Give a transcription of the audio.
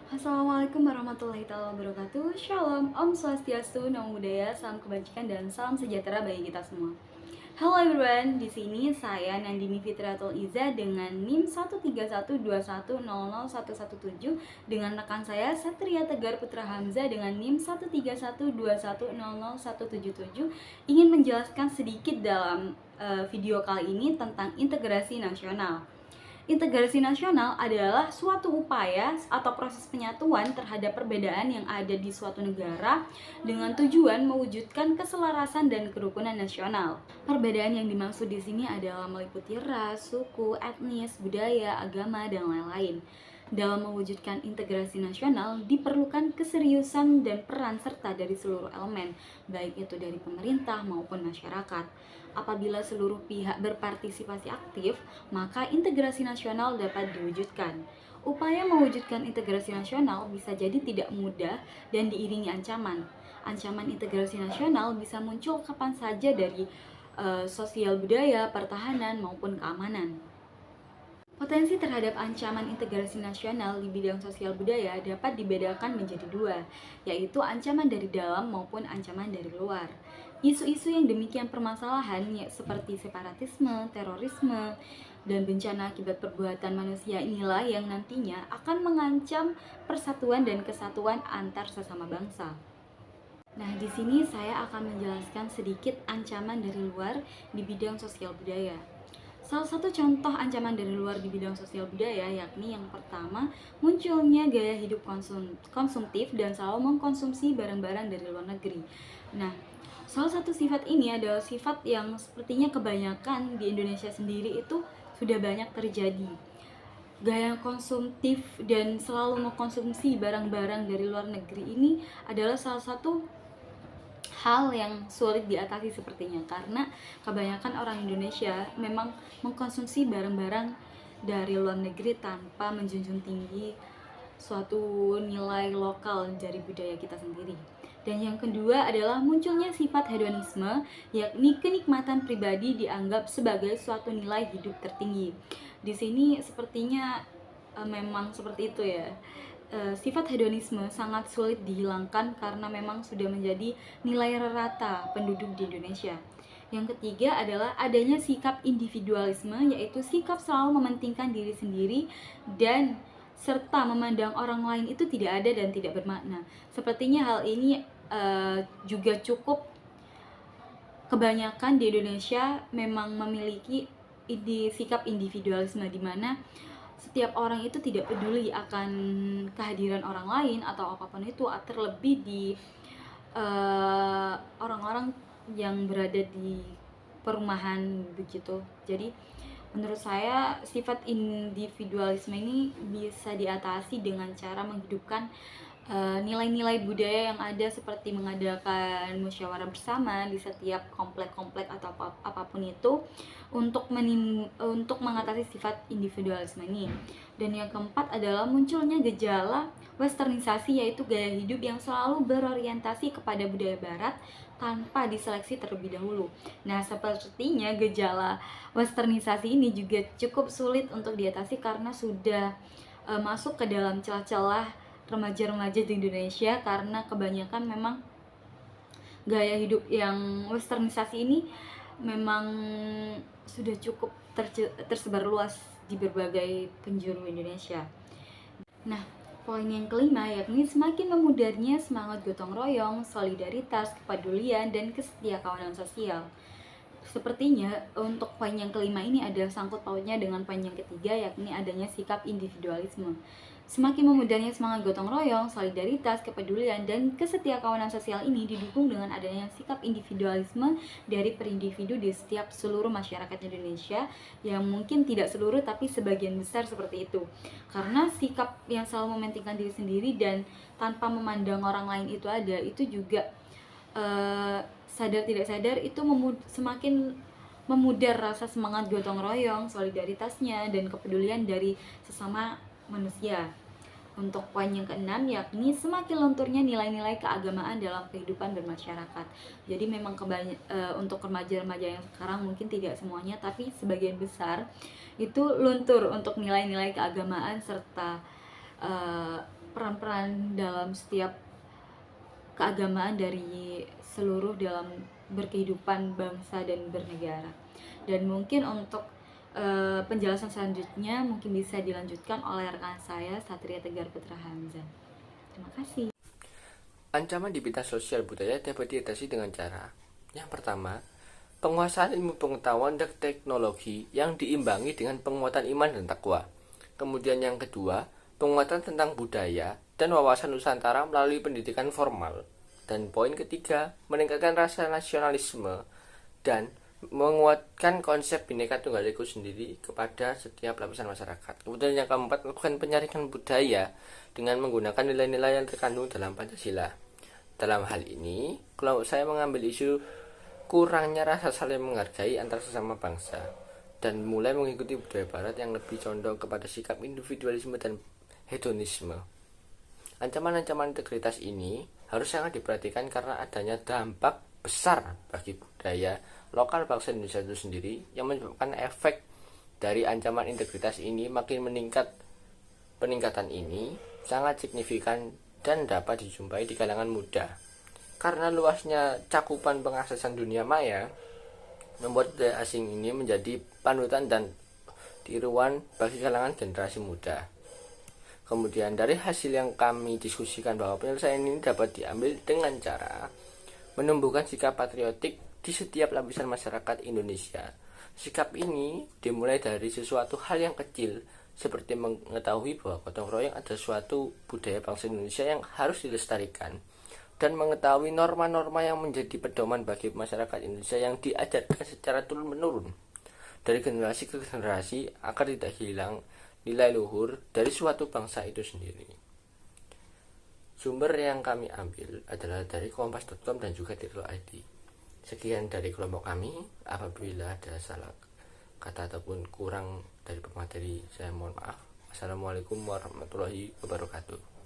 Assalamualaikum warahmatullahi wabarakatuh. Shalom, Om Swastiastu, Namo Buddhaya, salam kebajikan dan salam sejahtera bagi kita semua. Hello everyone, di sini saya Nandini Fitriatul Iza dengan NIM 13121000117 dengan rekan saya Satria Tegar Putra Hamzah dengan NIM 13121000177 ingin menjelaskan sedikit dalam video kali ini tentang integrasi nasional. Integrasi nasional adalah suatu upaya atau proses penyatuan terhadap perbedaan yang ada di suatu negara dengan tujuan mewujudkan keselarasan dan kerukunan nasional. Perbedaan yang dimaksud di sini adalah meliputi ras, suku, etnis, budaya, agama, dan lain-lain. Dalam mewujudkan integrasi nasional diperlukan keseriusan dan peran serta dari seluruh elemen, baik itu dari pemerintah maupun masyarakat. Apabila seluruh pihak berpartisipasi aktif, maka integrasi nasional dapat diwujudkan. Upaya mewujudkan integrasi nasional bisa jadi tidak mudah dan diiringi ancaman. Ancaman integrasi nasional bisa muncul kapan saja dari sosial budaya, pertahanan, maupun keamanan. Potensi terhadap ancaman integrasi nasional di bidang sosial budaya dapat dibedakan menjadi dua, yaitu ancaman dari dalam maupun ancaman dari luar. Isu-isu yang demikian permasalahan seperti separatisme, terorisme, dan bencana akibat perbuatan manusia inilah yang nantinya akan mengancam persatuan dan kesatuan antar sesama bangsa. Nah, di sini saya akan menjelaskan sedikit ancaman dari luar di bidang sosial budaya. Salah satu contoh ancaman dari luar di bidang sosial budaya yakni yang pertama, munculnya gaya hidup konsumtif dan selalu mengkonsumsi barang-barang dari luar negeri. Nah, salah satu sifat ini adalah sifat yang sepertinya kebanyakan di Indonesia sendiri itu sudah banyak terjadi. Gaya konsumtif dan selalu mengkonsumsi barang-barang dari luar negeri ini adalah salah satu hal yang sulit diatasi sepertinya, karena kebanyakan orang Indonesia memang mengkonsumsi barang-barang dari luar negeri tanpa menjunjung tinggi suatu nilai lokal dari budaya kita sendiri. Dan yang kedua adalah munculnya sifat hedonisme, yakni kenikmatan pribadi dianggap sebagai suatu nilai hidup tertinggi. Di sini sepertinya memang seperti itu ya. Sifat hedonisme sangat sulit dihilangkan karena memang sudah menjadi nilai rata penduduk di Indonesia. Yang ketiga adalah adanya sikap individualisme, yaitu sikap selalu mementingkan diri sendiri dan serta memandang orang lain itu tidak ada dan tidak bermakna. Sepertinya hal ini juga cukup kebanyakan di Indonesia memang memiliki sikap individualisme, di mana setiap orang itu tidak peduli akan kehadiran orang lain atau apapun itu, terlebih di orang-orang yang berada di perumahan begitu. Jadi menurut saya sifat individualisme ini bisa diatasi dengan cara menghidupkan nilai-nilai budaya yang ada, seperti mengadakan musyawarah bersama di setiap komplek-komplek atau apapun itu untuk mengatasi sifat individualisme ini. Dan yang keempat adalah munculnya gejala westernisasi, yaitu gaya hidup yang selalu berorientasi kepada budaya barat tanpa diseleksi terlebih dahulu. Nah, sepertinya gejala westernisasi ini juga cukup sulit untuk diatasi karena sudah masuk ke dalam celah-celah remaja-remaja di Indonesia, karena kebanyakan memang gaya hidup yang westernisasi ini memang sudah cukup tersebar luas di berbagai penjuru Indonesia. Nah, poin yang kelima yakni semakin memudarnya semangat gotong royong, solidaritas, kepedulian, dan kesetiakawanan sosial. Sepertinya untuk poin yang kelima ini ada sangkut pautnya dengan poin yang ketiga, yakni adanya sikap individualisme. Semakin memudarnya semangat gotong royong, solidaritas, kepedulian, dan kesetiakawanan sosial ini didukung dengan adanya sikap individualisme dari per individu di setiap seluruh masyarakat Indonesia, yang mungkin tidak seluruh tapi sebagian besar seperti itu. Karena sikap yang selalu mementingkan diri sendiri dan tanpa memandang orang lain itu ada, itu juga sadar tidak sadar itu semakin memudar rasa semangat gotong royong, solidaritasnya, dan kepedulian dari sesama manusia. Untuk poin yang keenam, yakni semakin lunturnya nilai-nilai keagamaan dalam kehidupan bermasyarakat. Jadi memang untuk remaja-remaja yang sekarang mungkin tidak semuanya, tapi sebagian besar itu luntur untuk nilai-nilai keagamaan serta peran-peran dalam setiap keagamaan dari seluruh dalam berkehidupan bangsa dan bernegara. Dan mungkin untuk penjelasan selanjutnya mungkin bisa dilanjutkan oleh rekan saya Satria Tegar Putra Hamzah. Terima kasih. Ancaman di bidang sosial budaya dapat diatasi dengan cara: yang pertama, penguasaan ilmu pengetahuan dan teknologi yang diimbangi dengan penguatan iman dan takwa. Kemudian yang kedua, penguatan tentang budaya dan wawasan Nusantara melalui pendidikan formal. Dan poin ketiga, meningkatkan rasa nasionalisme dan menguatkan konsep Bhinneka Tunggal Ika sendiri kepada setiap lapisan masyarakat. Kemudian yang keempat, melakukan penyaringan budaya dengan menggunakan nilai-nilai yang terkandung dalam Pancasila. Dalam hal ini, kelompok saya mengambil isu kurangnya rasa saling menghargai antar sesama bangsa dan mulai mengikuti budaya barat yang lebih condong kepada sikap individualisme dan hedonisme. Ancaman-ancaman integritas ini harus sangat diperhatikan karena adanya dampak besar bagi budaya lokal bangsa Indonesia itu sendiri yang menyebabkan efek dari ancaman integritas ini makin meningkat. Peningkatan ini sangat signifikan dan dapat dijumpai di kalangan muda. Karena luasnya cakupan pengaksesan dunia maya membuat budaya asing ini menjadi panutan dan tiruan bagi kalangan generasi muda. Kemudian dari hasil yang kami diskusikan bahwa penyelesaian ini dapat diambil dengan cara menumbuhkan sikap patriotik di setiap lapisan masyarakat Indonesia. Sikap ini dimulai dari sesuatu hal yang kecil, seperti mengetahui bahwa gotong royong adalah suatu budaya bangsa Indonesia yang harus dilestarikan, dan mengetahui norma-norma yang menjadi pedoman bagi masyarakat Indonesia yang diajarkan secara turun-menurun dari generasi ke generasi agar tidak hilang nilai luhur dari suatu bangsa itu sendiri. Sumber yang kami ambil adalah dari kompas.com dan juga Tirto ID. Sekian dari kelompok kami. Apabila ada salah kata ataupun kurang dari pemateri, saya mohon maaf. Assalamualaikum warahmatullahi wabarakatuh.